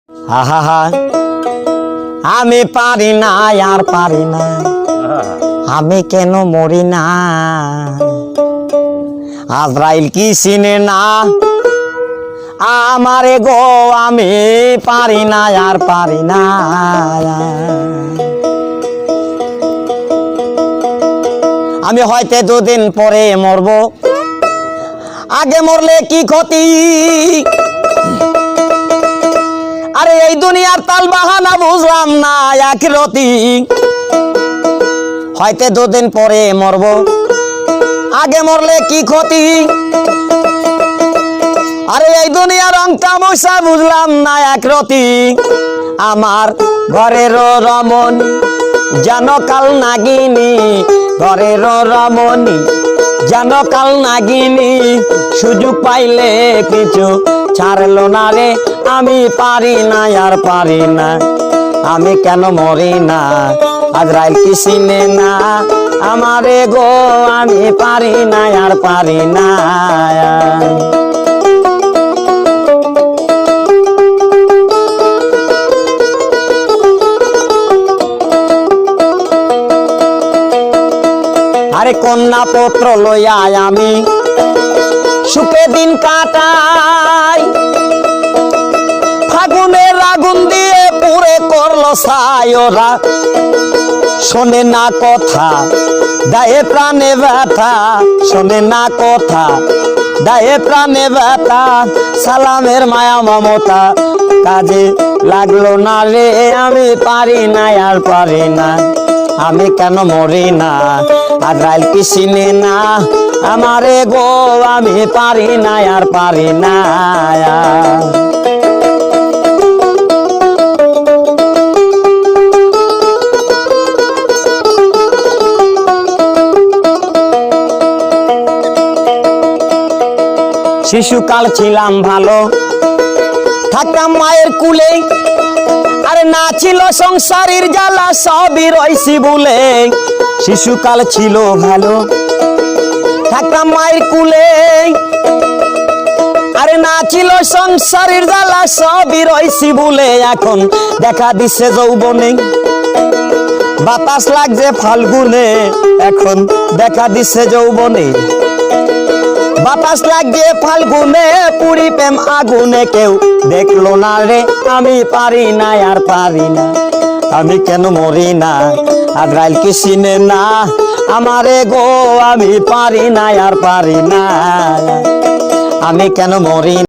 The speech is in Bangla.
আহা হা আমি পারি না আর পারি না, আমি কেন মরি না। আজরাইল কি চিনে না আমারে গো, আমি পারি না আর পারি না। আমি হয়তো দুদিন পরে মরব, আগে মরলে কি ক্ষতি। আরে এই দুনিয়ার তাল বাহানা বুঝলাম না আখিরাতি। হয়তো দুদিন পরে মরব, আগে মরলে কি ক্ষতি। আরে এই দুনিয়ার রং তামাশা বুঝলাম না আখিরাতি। আমার ঘরের রমণী যেন কাল নাগিনী, ঘরের রমণী যেন কাল নাগিনী। সুযোগ পাইলে কিছু ছাড়লো না রে, আমি পারি না আর পারি না, আমি কেন মরি না। আজরাইল কি চিনে না আমারে গো, আমি পারি না আর পারি না। আরে কন্যা পত্র লইয়া আমি সুখে দিন কাটাই, ফাগুনের আগুন দিয়ে পুরে করলো ছাই। ওরা শোনে না কথা, দায়ে প্রাণে ব্যথা, শোনে না কথা, দায়ে প্রাণে ব্যথা। সালামের মায়া মমতা কাজে লাগলো না রে, আমি পারি না আর পারি না, আমি কেন মরি না। আজরাইল কি চিনে না আমারে গো, আমি পারি না আর পারি না। শিশুকাল ছিলাম ভালো, থাকতাম মায়ের কুলে। আরে না ছিল সংসারের জ্বালা, সবই রইছি ভুলে। শিশুকাল ছিল ভালো, থাকতাম মায়ের কুলে। আরে না ছিল সংসারের জ্বালা, সবই রইছি ভুলে। এখন দেখা দিচ্ছে যৌবনে, বাতাস লাগছে ফাল্গুনে। এখন দেখা দিচ্ছে যৌবনে, বাতাস লাগছে ফাল্গুনে। পুরি প্রেম আগুনে কেউ দেখলো না রে, আমি পারি না আর পারি না, আমি কেন মরি না। আজরাইল কি চিনে না আমারে গো, আমি পারি না আর পারি না, আমি কেন মরি।